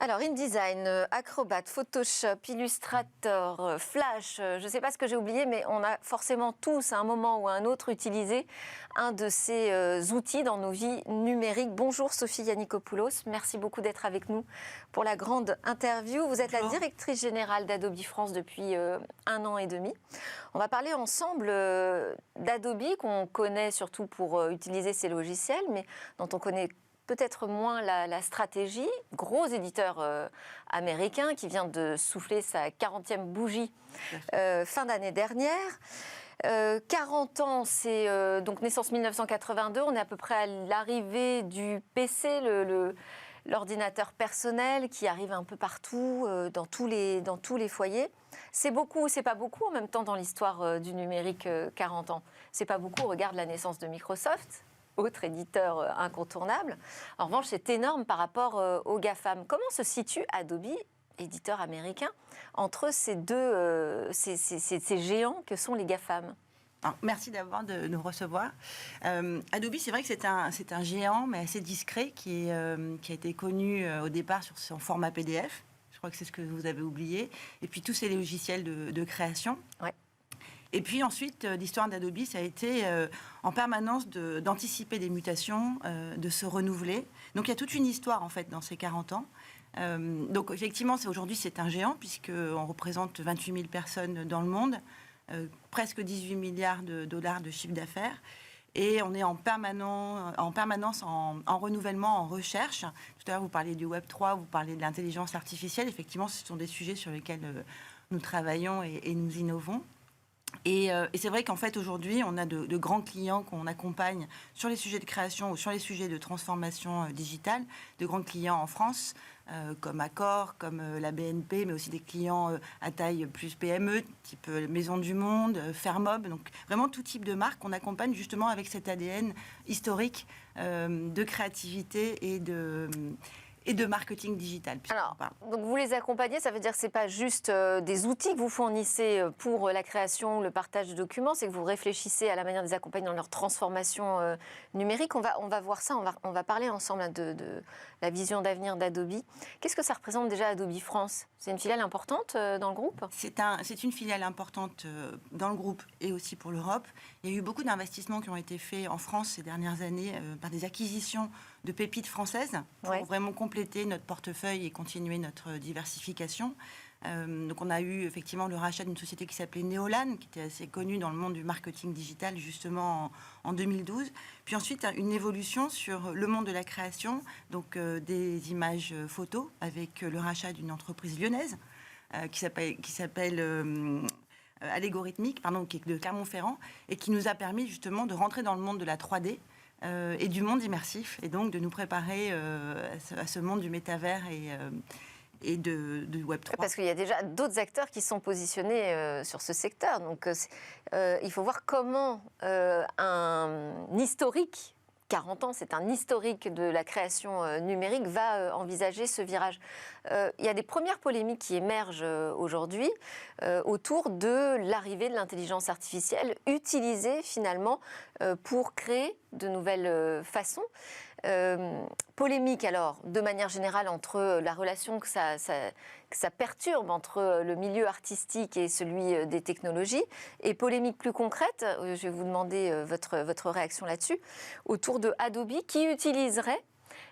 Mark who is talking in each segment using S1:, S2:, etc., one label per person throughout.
S1: Alors, InDesign, Acrobat, Photoshop, Illustrator, Flash, je ne sais pas ce que j'ai oublié, mais on a forcément tous, à un moment ou à un autre, utilisé un de ces outils dans nos vies numériques. Bonjour Sophie Yannikopoulos, merci beaucoup d'être avec nous pour la grande interview. Vous êtes la directrice générale d'Adobe France depuis 1 an et demi. On va parler ensemble d'Adobe, qu'on connaît surtout pour utiliser ses logiciels, mais dont on connaît peut-être moins la stratégie. Gros éditeur américain qui vient de souffler sa 40e bougie fin d'année dernière. 40 ans, c'est donc naissance 1982. On est à peu près à l'arrivée du PC, l'ordinateur personnel qui arrive un peu partout, dans tous les foyers. C'est beaucoup ou c'est pas beaucoup en même temps dans l'histoire du numérique 40 ans. C'est pas beaucoup, on regarde la naissance de Microsoft, autre éditeur incontournable. En revanche, c'est énorme par rapport aux GAFAM. Comment se situe Adobe, éditeur américain, entre ces deux ces géants que sont les GAFAM ?
S2: Alors, merci d'abord de nous recevoir. Adobe, c'est vrai que c'est un géant, mais assez discret, qui a été connu au départ sur son format PDF. Je crois que c'est ce que vous avez oublié. Et puis tous ces logiciels de création.
S1: Ouais.
S2: Et puis ensuite, l'histoire d'Adobe, ça a été en permanence d'anticiper des mutations, de se renouveler. Donc il y a toute une histoire en fait dans ces 40 ans. Donc effectivement, aujourd'hui c'est un géant puisqu'on représente 28 000 personnes dans le monde, presque 18 milliards de dollars de chiffre d'affaires. Et on est en permanence en renouvellement, en recherche. Tout à l'heure, vous parliez du Web3, vous parliez de l'intelligence artificielle. Effectivement, ce sont des sujets sur lesquels nous travaillons et nous innovons. Et c'est vrai qu'en fait, aujourd'hui, on a de grands clients qu'on accompagne sur les sujets de création ou sur les sujets de transformation digitale, de grands clients en France, comme Accor, comme la BNP, mais aussi des clients à taille plus PME, type Maison du Monde, Fermob, donc vraiment tout type de marque qu'on accompagne justement avec cet ADN historique de créativité et de marketing digital.
S1: Alors, donc vous les accompagnez, ça veut dire que ce n'est pas juste des outils que vous fournissez pour la création, le partage de documents, c'est que vous réfléchissez à la manière de les accompagner dans leur transformation numérique. On va voir ça, on va parler ensemble de la vision d'avenir d'Adobe. Qu'est-ce que ça représente déjà Adobe France ? C'est une filiale importante dans le groupe ?
S2: C'est une filiale importante dans le groupe et aussi pour l'Europe. Il y a eu beaucoup d'investissements qui ont été faits en France ces dernières années par des acquisitions de pépites françaises pour vraiment compléter notre portefeuille et continuer notre diversification. Donc on a eu effectivement le rachat d'une société qui s'appelait Neolan, qui était assez connue dans le monde du marketing digital justement en 2012. Puis ensuite une évolution sur le monde de la création, donc des images photos avec le rachat d'une entreprise lyonnaise qui s'appelle Allégorithmique, qui est de Clermont-Ferrand, et qui nous a permis justement de rentrer dans le monde de la 3D et du monde immersif, et donc de nous préparer à ce monde du métavers et de Web3.
S1: Parce qu'il y a déjà d'autres acteurs qui sont positionnés sur ce secteur. Donc il faut voir comment un historique, 40 ans, c'est un historique de la création numérique, va envisager ce virage. Il y a des premières polémiques qui émergent aujourd'hui autour de l'arrivée de l'intelligence artificielle utilisée finalement pour créer de nouvelles façons. Polémique alors, de manière générale, entre la relation que ça perturbe entre le milieu artistique et celui des technologies, et polémique plus concrète, je vais vous demander votre réaction là-dessus, autour de Adobe qui utiliserait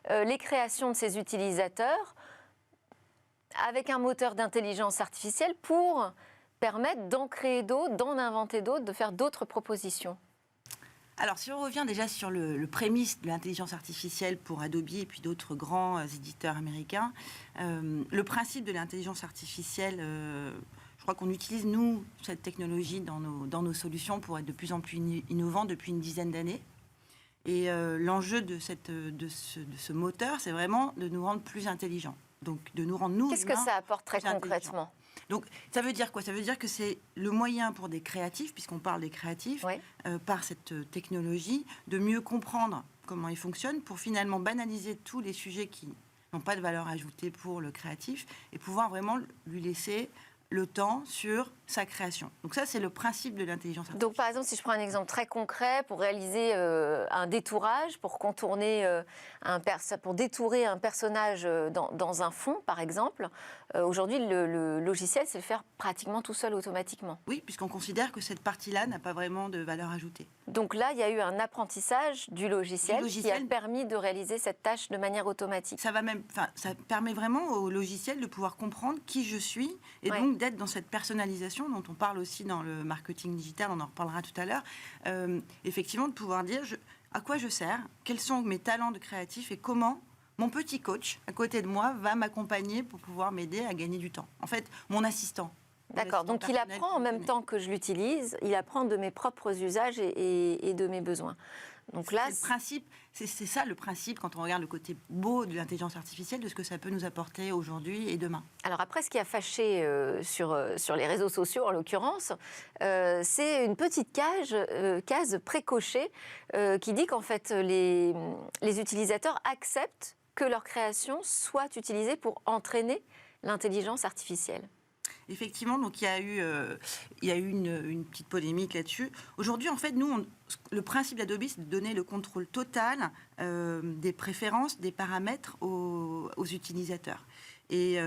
S1: les créations de ses utilisateurs avec un moteur d'intelligence artificielle pour permettre d'en créer d'autres, d'en inventer d'autres, de faire d'autres propositions.
S2: Alors, si on revient déjà sur le prémisse de l'intelligence artificielle pour Adobe et puis d'autres grands éditeurs américains, le principe de l'intelligence artificielle, je crois qu'on utilise, nous, cette technologie dans nos solutions pour être de plus en plus innovants depuis une dizaine d'années. Et l'enjeu de ce moteur, c'est vraiment de nous rendre plus intelligents. Donc, de nous rendre, nous,
S1: Qu'est-ce que ça apporte très concrètement ?
S2: Donc, ça veut dire quoi ? Ça veut dire que c'est le moyen pour des créatifs, puisqu'on parle des créatifs, par cette technologie, de mieux comprendre comment ils fonctionnent pour finalement banaliser tous les sujets qui n'ont pas de valeur ajoutée pour le créatif et pouvoir vraiment lui laisser le temps sur sa création. Donc ça, c'est le principe de l'intelligence artificielle.
S1: Donc par exemple, si je prends un exemple très concret, pour réaliser un détourage, pour contourner pour détourer un personnage dans un fond, par exemple, aujourd'hui, le logiciel sait le faire pratiquement tout seul automatiquement.
S2: Oui, puisqu'on considère que cette partie-là n'a pas vraiment de valeur ajoutée.
S1: Donc là, il y a eu un apprentissage du logiciel qui a permis de réaliser cette tâche de manière automatique.
S2: Ça permet vraiment au logiciel de pouvoir comprendre qui je suis et donc d'être dans cette personnalisation dont on parle aussi dans le marketing digital, on en reparlera tout à l'heure. Effectivement, de pouvoir dire à quoi je sers, quels sont mes talents de créatif et comment mon petit coach à côté de moi va m'accompagner pour pouvoir m'aider à gagner du temps. En fait, mon assistant.
S1: D'accord, donc il apprend en même temps que je l'utilise, il apprend de mes propres usages et de mes besoins. Donc là,
S2: c'est ça le principe quand on regarde le côté beau de l'intelligence artificielle, de ce que ça peut nous apporter aujourd'hui et demain.
S1: Alors après, ce qui a fâché sur les réseaux sociaux, en l'occurrence, c'est une petite case précochée qui dit qu'en fait, les utilisateurs acceptent que leur création soit utilisée pour entraîner l'intelligence artificielle.
S2: Effectivement, donc il y a eu une petite polémique là-dessus. Aujourd'hui, en fait, nous, le principe d'Adobe, c'est de donner le contrôle total des préférences, des paramètres aux utilisateurs. Et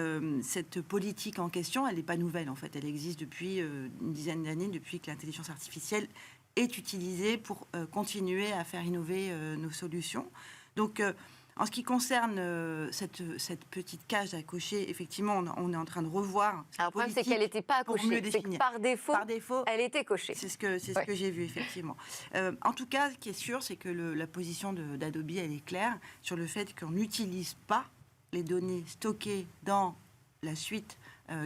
S2: cette politique en question, elle n'est pas nouvelle, en fait. Elle existe depuis une dizaine d'années, depuis que l'intelligence artificielle est utilisée pour continuer à faire innover nos solutions. Donc, en ce qui concerne cette petite case à cocher, effectivement, on est en train de revoir.
S1: Alors, le problème, c'est qu'elle n'était pas cochée. C'est que par défaut, elle était cochée.
S2: C'est ce que j'ai vu, effectivement. En tout cas, ce qui est sûr, c'est que la position d'Adobe, elle est claire sur le fait qu'on n'utilise pas les données stockées dans la suite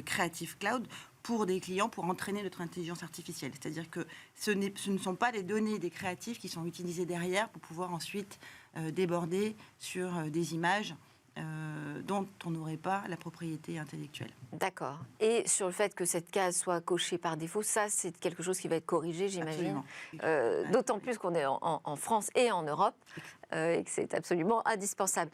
S2: Creative Cloud pour des clients, pour entraîner notre intelligence artificielle. C'est-à-dire que ce ne sont pas les données des créatifs qui sont utilisées derrière pour pouvoir ensuite déborder sur des images dont on n'aurait pas la propriété intellectuelle.
S1: D'accord. Et sur le fait que cette case soit cochée par défaut, ça, c'est quelque chose qui va être corrigé, j'imagine. D'autant plus qu'on est en France et en Europe et que c'est absolument indispensable.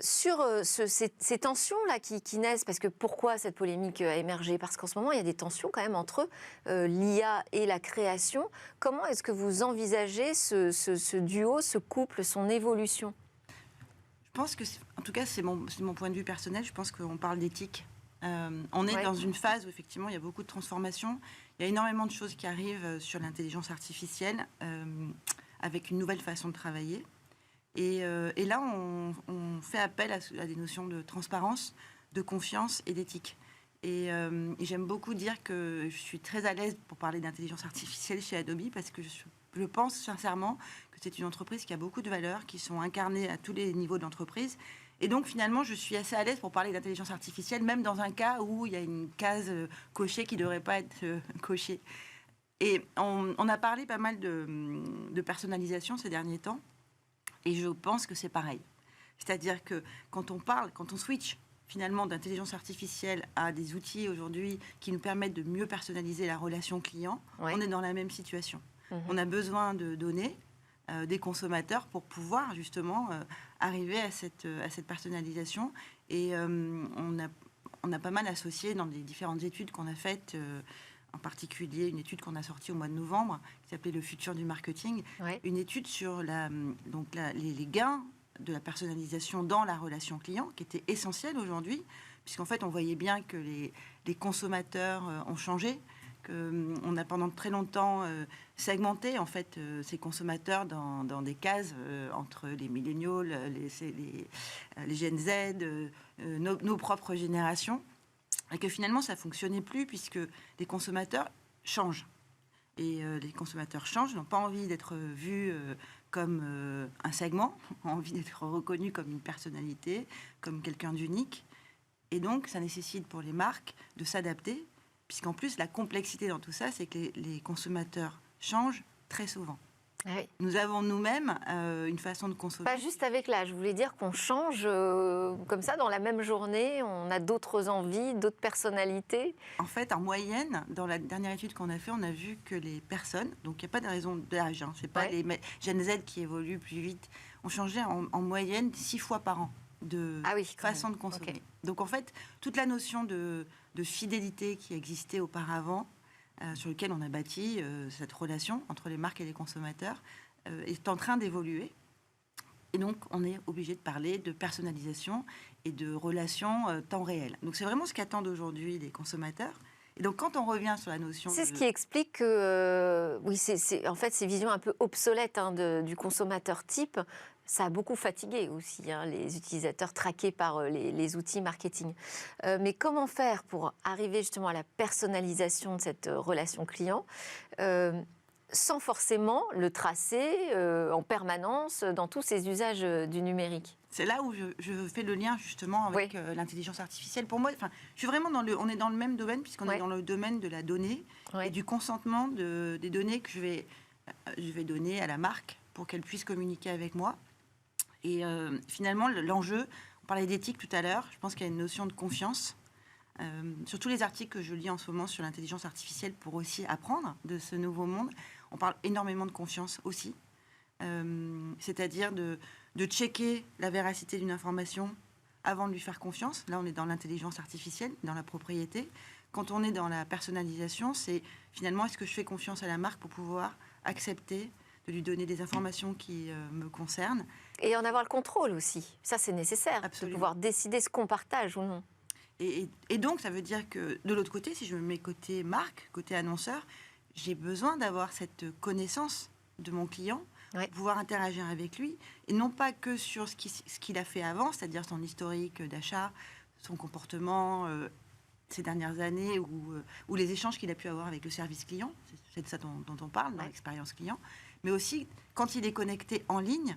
S1: Sur ces tensions-là qui naissent, parce que pourquoi cette polémique a émergé? Parce qu'en ce moment, il y a des tensions quand même entre l'IA et la création. Comment est-ce que vous envisagez ce duo, ce couple, son évolution?
S2: Je pense que, en tout cas, c'est mon point de vue personnel, je pense qu'on parle d'éthique. On est dans une phase où, effectivement, il y a beaucoup de transformations. Il y a énormément de choses qui arrivent sur l'intelligence artificielle avec une nouvelle façon de travailler. Et là, on fait appel à des notions de transparence, de confiance et d'éthique. Et j'aime beaucoup dire que je suis très à l'aise pour parler d'intelligence artificielle chez Adobe parce que je pense sincèrement que c'est une entreprise qui a beaucoup de valeurs, qui sont incarnées à tous les niveaux de l'entreprise. Et donc, finalement, je suis assez à l'aise pour parler d'intelligence artificielle, même dans un cas où il y a une case cochée qui ne devrait pas être cochée. Et on a parlé pas mal de personnalisation ces derniers temps. Et je pense que c'est pareil. C'est-à-dire que quand on switch finalement d'intelligence artificielle à des outils aujourd'hui qui nous permettent de mieux personnaliser la relation client, on est dans la même situation. On a besoin de données des consommateurs pour pouvoir justement arriver à cette personnalisation. Et on a pas mal associé dans les différentes études qu'on a faites, en particulier une étude qu'on a sortie au mois de novembre, qui s'appelait Le futur du marketing, une étude sur les gains de la personnalisation dans la relation client, qui était essentielle aujourd'hui, puisqu'en fait on voyait bien que les consommateurs ont changé, qu'on a pendant très longtemps segmenté en fait ces consommateurs dans des cases entre les milléniaux, les Gen Z, nos propres générations, et que finalement ça fonctionnait plus puisque les consommateurs changent. Et les consommateurs changent, n'ont pas envie d'être vus comme un segment, ont envie d'être reconnus comme une personnalité, comme quelqu'un d'unique. Et donc ça nécessite pour les marques de s'adapter, puisqu'en plus, la complexité dans tout ça, c'est que les consommateurs changent très souvent. Oui. Nous avons nous-mêmes une façon de consommer.
S1: Pas juste avec l'âge. Je voulais dire qu'on change comme ça dans la même journée. On a d'autres envies, d'autres personnalités.
S2: En fait, en moyenne, dans la dernière étude qu'on a fait, on a vu que les personnes, donc il n'y a pas de raison d'âge, hein, c'est pas les Gen Z qui évoluent plus vite, ont changé en moyenne 6 fois par an. de façon de consommer.
S1: Okay.
S2: Donc en fait, toute la notion de fidélité qui existait auparavant, sur lequel on a bâti cette relation entre les marques et les consommateurs, est en train d'évoluer. Et donc, on est obligé de parler de personnalisation et de relations temps réel. Donc, c'est vraiment ce qu'attendent aujourd'hui les consommateurs. Et donc, quand on revient sur la notion...
S1: C'est ce qui explique que, oui, en fait, ces visions un peu obsolètes du consommateur type, ça a beaucoup fatigué aussi les utilisateurs traqués par les outils marketing. Mais comment faire pour arriver justement à la personnalisation de cette relation client sans forcément le tracer en permanence dans tous ces usages du numérique?
S2: C'est là où je fais le lien justement avec l'intelligence artificielle. Pour moi, je suis vraiment on est dans le même domaine puisqu'on est dans le domaine de la donnée et du consentement des données que je vais donner à la marque pour qu'elle puisse communiquer avec moi. Et finalement, l'enjeu, on parlait d'éthique tout à l'heure, je pense qu'il y a une notion de confiance. Sur tous les articles que je lis en ce moment sur l'intelligence artificielle pour aussi apprendre de ce nouveau monde, on parle énormément de confiance aussi. C'est-à-dire de checker la véracité d'une information avant de lui faire confiance. Là, on est dans l'intelligence artificielle, dans la propriété. Quand on est dans la personnalisation, c'est finalement, est-ce que je fais confiance à la marque pour pouvoir accepter de lui donner des informations qui me concernent.
S1: Et en avoir le contrôle aussi. Ça, c'est nécessaire.
S2: Absolument.
S1: De pouvoir décider ce qu'on partage ou non.
S2: Et donc, ça veut dire que de l'autre côté, si je me mets côté marque, côté annonceur, j'ai besoin d'avoir cette connaissance de mon client, pour pouvoir interagir avec lui, et non pas que sur ce qu'il a fait avant, c'est-à-dire son historique d'achat, son comportement ces dernières années, ou les échanges qu'il a pu avoir avec le service client, c'est de ça dont on parle, dans l'expérience client, mais aussi, quand il est connecté en ligne,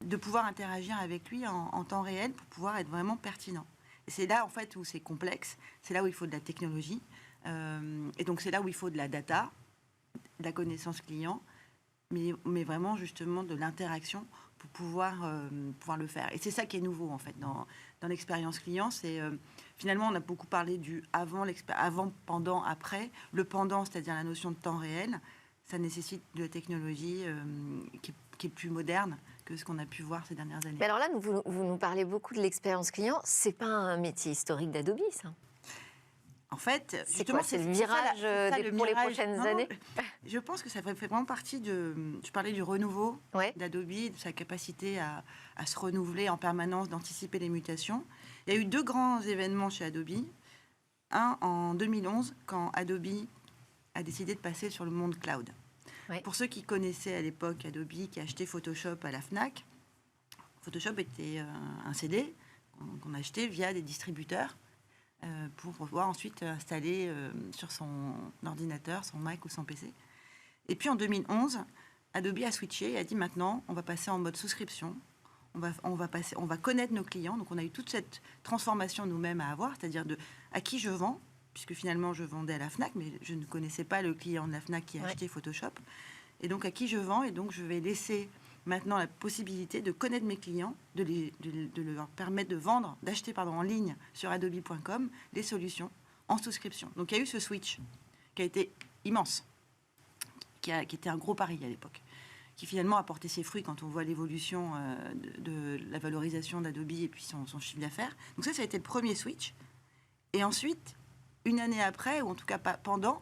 S2: de pouvoir interagir avec lui en temps réel pour pouvoir être vraiment pertinent. Et c'est là, en fait, où c'est complexe, c'est là où il faut de la technologie, et donc c'est là où il faut de la data, de la connaissance client, mais vraiment, justement, de l'interaction pour pouvoir le faire. Et c'est ça qui est nouveau, en fait, dans l'expérience client. C'est, finalement, on a beaucoup parlé du avant, pendant, après. Le pendant, c'est-à-dire la notion de temps réel, ça nécessite de la technologie qui est plus moderne que ce qu'on a pu voir ces dernières années.
S1: Mais alors là, vous nous parlez beaucoup de l'expérience client. C'est pas un métier historique d'Adobe, ça?
S2: En fait,
S1: justement, c'est le virage pour les prochaines années.
S2: Je pense que ça fait vraiment partie je parlais du renouveau d'Adobe, de sa capacité à se renouveler en permanence, d'anticiper les mutations. Il y a eu 2 grands événements chez Adobe. Un en 2011, quand Adobe a décidé de passer sur le monde cloud. Pour ceux qui connaissaient à l'époque Adobe, qui achetaient Photoshop à la Fnac, Photoshop était un CD qu'on achetait via des distributeurs pour pouvoir ensuite installer sur son ordinateur, son Mac ou son PC. Et puis en 2011, Adobe a switché et a dit maintenant, on va passer en mode souscription, on va connaître nos clients. Donc on a eu toute cette transformation nous-mêmes à avoir, c'est-à-dire à qui je vends, puisque finalement je vendais à la Fnac, mais je ne connaissais pas le client de la Fnac qui a acheté Photoshop. Et donc à qui je vends, et donc je vais laisser maintenant la possibilité de connaître mes clients, de leur permettre de vendre, d'acheter en ligne sur adobe.com les solutions en souscription. Donc il y a eu ce switch qui a été immense, qui était un gros pari à l'époque, qui finalement a porté ses fruits quand on voit l'évolution de la valorisation d'Adobe et puis son chiffre d'affaires. Donc ça a été le premier switch. Et ensuite, une année après, ou en tout cas pas pendant,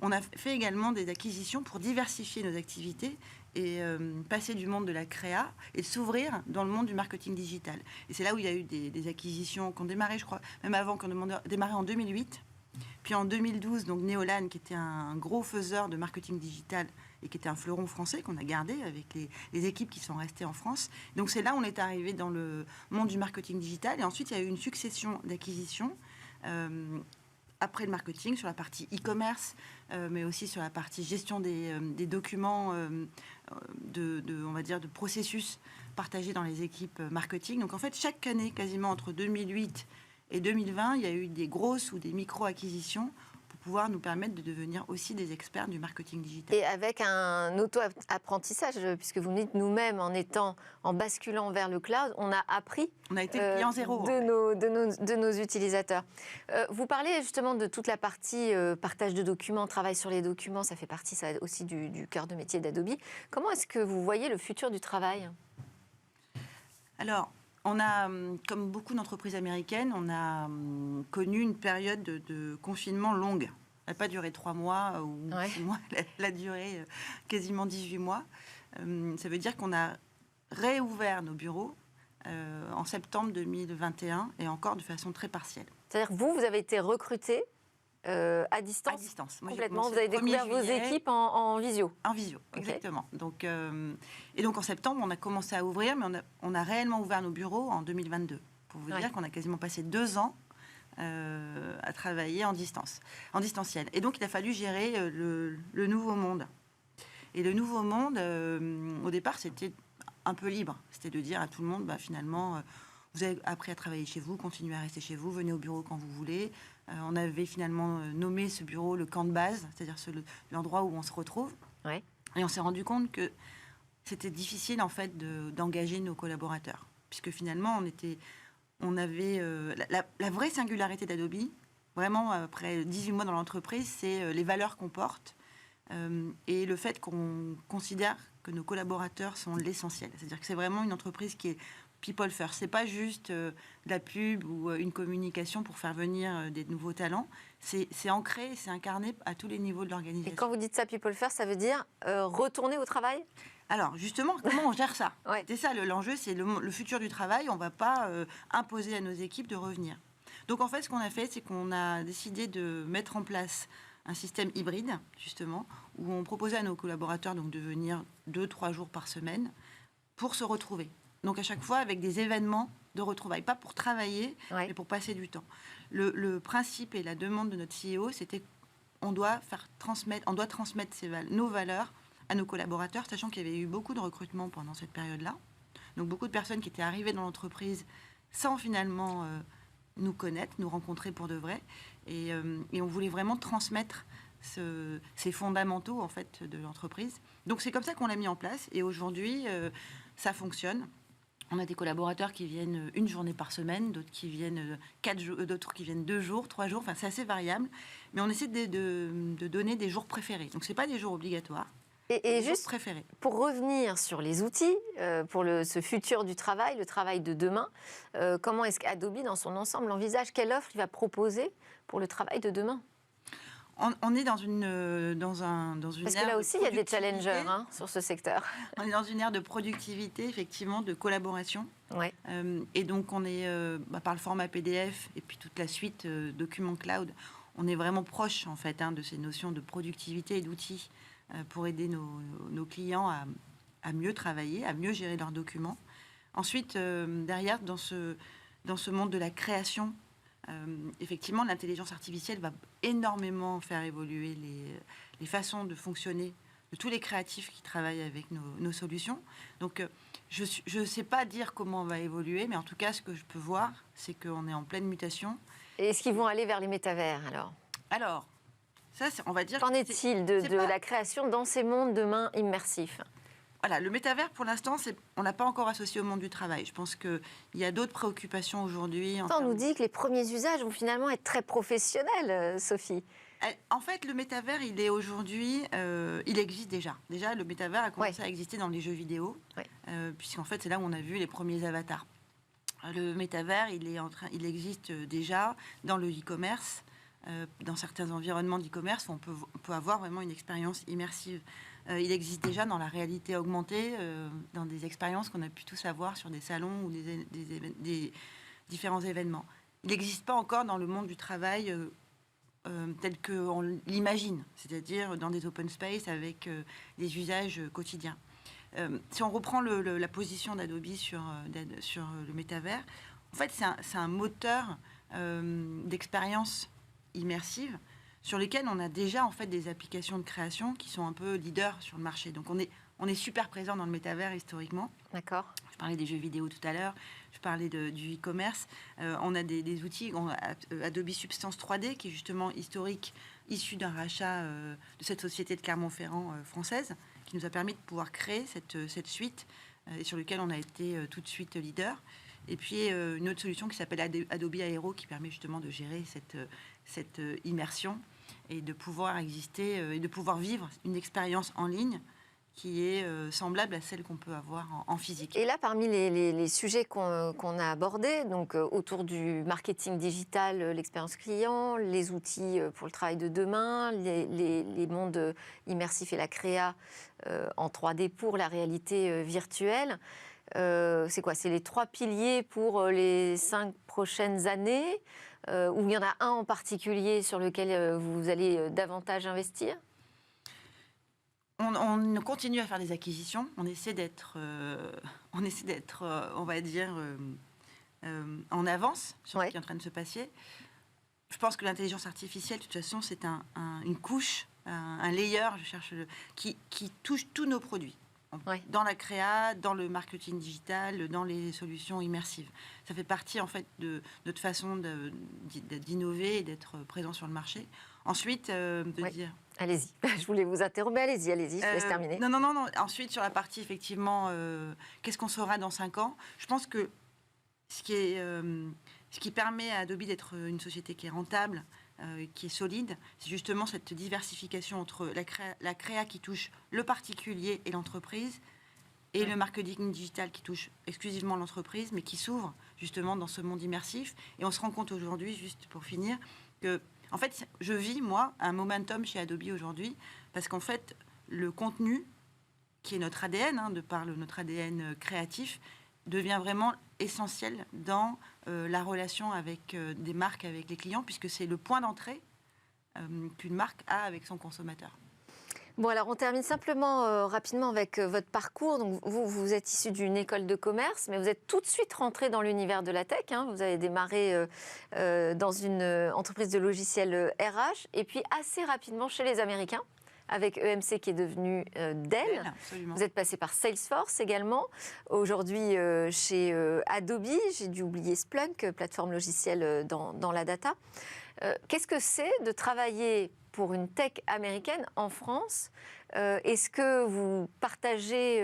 S2: on a fait également des acquisitions pour diversifier nos activités et passer du monde de la créa et s'ouvrir dans le monde du marketing digital. Et c'est là où il y a eu des acquisitions qui ont démarré, je crois, même avant, qui ont démarré en 2008. Puis en 2012, donc Neolan, qui était un gros faiseur de marketing digital et qui était un fleuron français qu'on a gardé avec les équipes qui sont restées en France. Donc c'est là où on est arrivé dans le monde du marketing digital. Et ensuite, il y a eu une succession d'acquisitions après le marketing, sur la partie e-commerce, mais aussi sur la partie gestion des documents, on va dire, de processus partagés dans les équipes marketing. Donc en fait, chaque année, quasiment entre 2008 et 2020, il y a eu des grosses ou des micro-acquisitions pour pouvoir nous permettre de devenir aussi des experts du marketing digital.
S1: Et avec un auto-apprentissage, puisque vous me dites nous-mêmes, en basculant vers le cloud, on a appris
S2: on a été client zéro,
S1: de nos utilisateurs. Vous parlez justement de toute la partie partage de documents, travail sur les documents, ça fait partie ça, aussi du cœur de métier d'Adobe. Comment est-ce que vous voyez le futur du travail ?
S2: Alors, On a, comme beaucoup d'entreprises américaines, on a connu une période de confinement longue. Elle n'a pas duré 3 mois ou 6 mois, elle a duré quasiment 18 mois. Ça veut dire qu'on a réouvert nos bureaux en septembre 2021 et encore de façon très partielle.
S1: C'est-à-dire que vous avez été recruté à distance.
S2: À distance. Moi,
S1: complètement. Vous avez découvert vos équipes en visio.
S2: En visio, exactement. Donc, et donc en septembre, on a commencé à ouvrir, mais on a réellement ouvert nos bureaux en 2022. Pour vous dire qu'on a quasiment passé 2 ans à travailler en distanciel. Et donc, il a fallu gérer le nouveau monde. Et le nouveau monde, au départ, c'était un peu libre. C'était de dire à tout le monde, finalement, vous avez appris à travailler chez vous, continuez à rester chez vous, venez au bureau quand vous voulez. On avait finalement nommé ce bureau le camp de base, c'est-à-dire l'endroit où on se retrouve.
S1: Ouais.
S2: Et on s'est rendu compte que c'était difficile, en fait, d'engager nos collaborateurs. Puisque finalement, on avait... la vraie singularité d'Adobe, vraiment, après 18 mois dans l'entreprise, c'est les valeurs qu'on porte et le fait qu'on considère que nos collaborateurs sont l'essentiel. C'est-à-dire que c'est vraiment une entreprise qui est people first. C'est pas juste de la pub ou une communication pour faire venir des nouveaux talents. C'est ancré, c'est incarné à tous les niveaux de l'organisation.
S1: Et quand vous dites ça, people first, ça veut dire retourner au travail ?
S2: Alors, justement, comment on gère ça ? C'est ça, l'enjeu, c'est le futur du travail. On ne va pas imposer à nos équipes de revenir. Donc, en fait, ce qu'on a fait, c'est qu'on a décidé de mettre en place un système hybride, justement, où on proposait à nos collaborateurs donc, de venir 2-3 jours par semaine pour se retrouver. Donc, à chaque fois, avec des événements de retrouvailles. Pas pour travailler, mais pour passer du temps. Le principe et la demande de notre CEO, c'était qu'on doit transmettre nos valeurs à nos collaborateurs, sachant qu'il y avait eu beaucoup de recrutements pendant cette période-là. Donc, beaucoup de personnes qui étaient arrivées dans l'entreprise sans finalement nous connaître, nous rencontrer pour de vrai. Et on voulait vraiment transmettre ces fondamentaux, en fait, de l'entreprise. Donc, c'est comme ça qu'on l'a mis en place. Et aujourd'hui, ça fonctionne. On a des collaborateurs qui viennent 1 journée par semaine, d'autres qui viennent 4 jours, d'autres qui viennent 2 jours, 3 jours. Enfin, c'est assez variable. Mais on essaie de donner des jours préférés. Donc, ce n'est pas des jours obligatoires.
S1: Et juste pour revenir sur les outils, pour ce futur du travail, le travail de demain, comment est-ce qu'Adobe, dans son ensemble, envisage quelle offre il va proposer pour le travail de demain ?
S2: On est dans une
S1: Parce que là aussi, il y a des challengers sur ce secteur.
S2: On est dans une ère de productivité, effectivement, de collaboration.
S1: Ouais.
S2: Et donc, on est, par le format PDF et puis toute la suite Document Cloud, on est vraiment proche, en fait, de ces notions de productivité et d'outils pour aider nos clients à mieux travailler, à mieux gérer leurs documents. Ensuite, derrière, dans ce monde de la création, effectivement, l'intelligence artificielle va énormément faire évoluer les façons de fonctionner de tous les créatifs qui travaillent avec nos solutions. Donc, je ne sais pas dire comment on va évoluer, mais en tout cas, ce que je peux voir, c'est qu'on est en pleine mutation.
S1: Et est-ce qu'ils vont aller vers les métavers, alors
S2: ça, on va dire...
S1: Qu'en est-il de la création dans ces mondes demain immersifs ?
S2: Voilà, le métavers, pour l'instant, on n'a pas encore associé au monde du travail. Je pense qu'il y a d'autres préoccupations aujourd'hui.
S1: On nous dit que les premiers usages vont finalement être très professionnels, Sophie.
S2: En fait, le métavers, il est aujourd'hui... il existe déjà. Déjà, le métavers a commencé à exister dans les jeux vidéo, puisqu'en fait, c'est là où on a vu les premiers avatars. Le métavers, il existe déjà dans le e-commerce, dans certains environnements d'e-commerce où on peut avoir vraiment une expérience immersive. Il existe déjà dans la réalité augmentée, dans des expériences qu'on a pu tous avoir sur des salons ou des différents événements. Il n'existe pas encore dans le monde du travail tel qu'on l'imagine, c'est-à-dire dans des open space avec des usages quotidiens. Si on reprend la position d'Adobe sur le métavers, en fait, c'est un moteur d'expérience immersive sur lesquelles on a déjà en fait des applications de création qui sont un peu leaders sur le marché. Donc on est super présent dans le métavers historiquement.
S1: D'accord.
S2: Je parlais des jeux vidéo tout à l'heure, je parlais du e-commerce. On a des outils, Adobe Substance 3D qui est justement historique, issu d'un rachat de cette société de Clermont-Ferrand française, qui nous a permis de pouvoir créer cette suite et sur lequel on a été tout de suite leader. Et puis une autre solution qui s'appelle Adobe Aero qui permet justement de gérer cette immersion et de pouvoir exister et de pouvoir vivre une expérience en ligne qui est semblable à celle qu'on peut avoir en physique.
S1: Et là, parmi les sujets qu'on a abordés, donc autour du marketing digital, l'expérience client, les outils pour le travail de demain, les mondes immersifs et la créa en 3D pour la réalité virtuelle, c'est quoi? C'est les 3 piliers pour les 5 prochaines années, ou il y en a un en particulier sur lequel vous allez davantage investir?
S2: On continue à faire des acquisitions. On essaie d'être, on va dire, en avance sur ce qui est en train de se passer. Je pense que l'intelligence artificielle, de toute façon, c'est une couche, un layer, qui touche tous nos produits. Dans la créa, dans le marketing digital, dans les solutions immersives. Ça fait partie, en fait, de notre façon d'innover et d'être présent sur le marché. Ensuite, dire...
S1: Allez-y, je voulais vous interrompre, allez-y, je vous laisse terminer.
S2: Non. Ensuite, sur la partie, effectivement, qu'est-ce qu'on sera dans 5 ans? Je pense que ce qui permet à Adobe d'être une société qui est rentable, qui est solide, c'est justement cette diversification entre la créa qui touche le particulier et l'entreprise, et le marketing digital qui touche exclusivement l'entreprise, mais qui s'ouvre justement dans ce monde immersif. Et on se rend compte aujourd'hui, juste pour finir, que en fait, je vis, moi, un momentum chez Adobe aujourd'hui, parce qu'en fait, le contenu, qui est notre ADN, de par notre ADN créatif, devient vraiment essentiel dans la relation avec des marques, avec les clients, puisque c'est le point d'entrée qu'une marque a avec son consommateur.
S1: Bon, alors on termine simplement rapidement avec votre parcours. Donc, vous êtes issu d'une école de commerce, mais vous êtes tout de suite rentré dans l'univers de la tech. Vous avez démarré dans une entreprise de logiciels RH, et puis assez rapidement chez les Américains, avec EMC qui est devenu Dell. Vous êtes passé par Salesforce également. Aujourd'hui, chez Adobe, j'ai dû oublier Splunk, plateforme logicielle dans la data. Qu'est-ce que c'est de travailler pour une tech américaine en France? Est-ce que vous partagez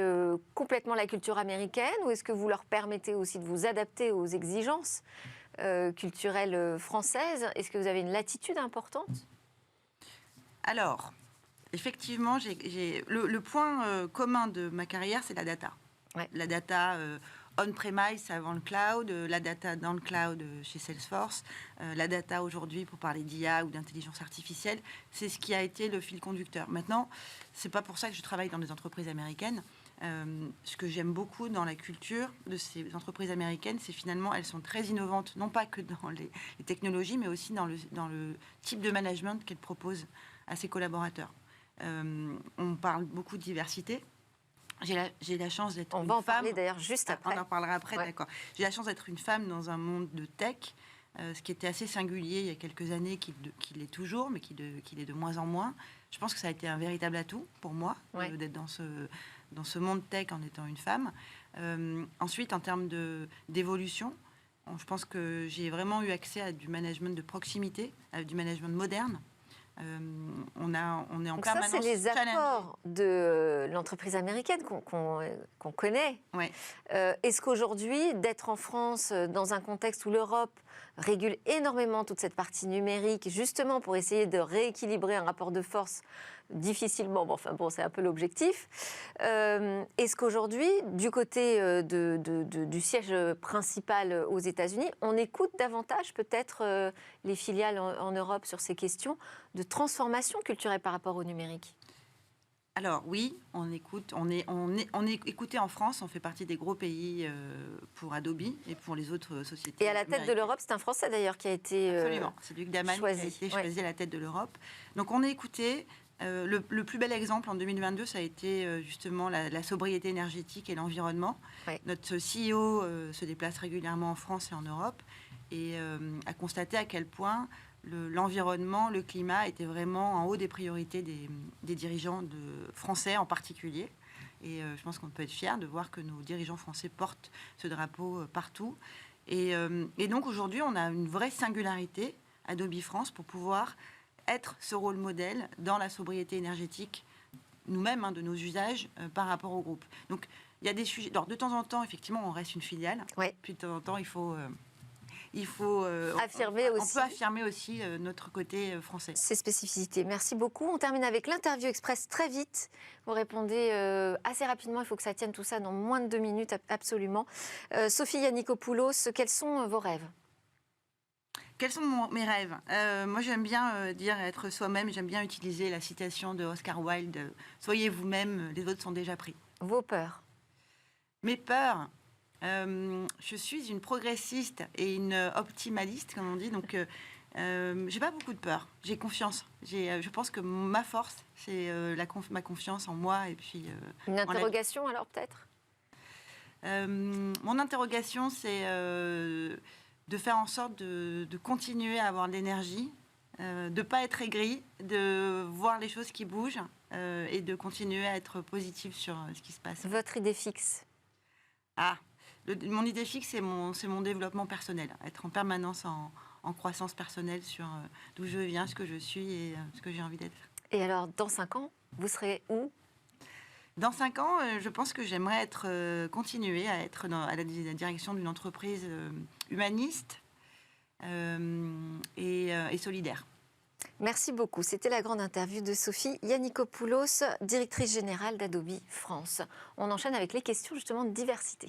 S1: complètement la culture américaine, ou est-ce que vous leur permettez aussi de vous adapter aux exigences culturelles françaises? Est-ce que vous avez une latitude importante?
S2: Alors, effectivement, le point commun de ma carrière, c'est la data. Ouais. La data on-premise avant le cloud, la data dans le cloud chez Salesforce, la data aujourd'hui pour parler d'IA ou d'intelligence artificielle, c'est ce qui a été le fil conducteur. Maintenant, c'est pas pour ça que je travaille dans des entreprises américaines. Ce que j'aime beaucoup dans la culture de ces entreprises américaines, c'est finalement, elles sont très innovantes, non pas que dans les technologies, mais aussi dans le type de management qu'elles proposent à ses collaborateurs. On parle beaucoup de diversité. J'ai la chance d'être une femme.
S1: On va en parler d'ailleurs juste après.
S2: On en parlera après, ouais. D'accord. J'ai la chance d'être une femme dans un monde de tech, ce qui était assez singulier il y a quelques années, qui l'est toujours, mais qui l'est de moins en moins. Je pense que ça a été un véritable atout pour moi, ouais, d'être dans ce monde tech en étant une femme. Ensuite, en termes d'évolution, je pense que j'ai vraiment eu accès à du management de proximité, à du management moderne. On est en
S1: donc
S2: permanence.
S1: Ça, c'est les apports de l'entreprise américaine qu'on connaît.
S2: Ouais.
S1: Est-ce qu'aujourd'hui, d'être en France, dans un contexte où l'Europe régule énormément toute cette partie numérique, justement pour essayer de rééquilibrer un rapport de force difficilement, c'est un peu l'objectif. Est-ce qu'aujourd'hui, du côté du siège principal aux États-Unis, on écoute davantage peut-être les filiales en Europe sur ces questions de transformation culturelle par rapport au numérique?
S2: Alors oui, on écoute. On est écouté en France. On fait partie des gros pays pour Adobe et pour les autres sociétés.
S1: Et à la tête de l'Europe, c'est un Français d'ailleurs qui a été
S2: absolument. C'est Luc Daman qui a été choisi à la tête de l'Europe. Donc on est écouté. Le plus bel exemple en 2022, ça a été justement la sobriété énergétique et l'environnement. Ouais. Notre CEO se déplace régulièrement en France et en Europe et a constaté à quel point l'environnement, le climat était vraiment en haut des priorités des dirigeants français en particulier. Et je pense qu'on peut être fiers de voir que nos dirigeants français portent ce drapeau partout. Et donc aujourd'hui, on a une vraie singularité, Adobe France, pour pouvoir être ce rôle modèle dans la sobriété énergétique, nous-mêmes, de nos usages par rapport au groupe. Donc il y a des sujets. Alors, de temps en temps, effectivement, on reste une filiale.
S1: Ouais.
S2: Puis de temps en temps, il faut il faut
S1: affirmer
S2: on
S1: aussi.
S2: peut affirmer aussi notre côté français.
S1: Ces spécificités. Merci beaucoup. On termine avec l'interview express très vite. Vous répondez assez rapidement. Il faut que ça tienne tout ça dans moins de 2 minutes, absolument. Sophie Yannikopoulos, quels sont vos rêves?
S2: Quels sont mes rêves? Moi, j'aime bien dire être soi-même. J'aime bien utiliser la citation de Oscar Wilde. Soyez vous-même, les autres sont déjà pris.
S1: Vos peurs?
S2: Mes peurs, je suis une progressiste et une optimaliste, comme on dit. Donc, j'ai pas beaucoup de peur. J'ai confiance. Je pense que ma force, c'est ma confiance en moi et puis.
S1: Une interrogation alors peut-être?
S2: Mon interrogation, c'est de faire en sorte de continuer à avoir de l'énergie, de ne pas être aigri, de voir les choses qui bougent et de continuer à être positive sur ce qui se passe.
S1: Votre idée fixe?
S2: Mon idée fixe, c'est mon développement personnel, être en permanence en croissance personnelle sur d'où je viens, ce que je suis et ce que j'ai envie d'être.
S1: Et alors, dans 5 ans, vous serez où?
S2: Dans 5 ans, je pense que j'aimerais continuer à être à la direction d'une entreprise humaniste et solidaire.
S1: Merci beaucoup. C'était la grande interview de Sophie Yannikopoulos, directrice générale d'Adobe France. On enchaîne avec les questions justement de diversité.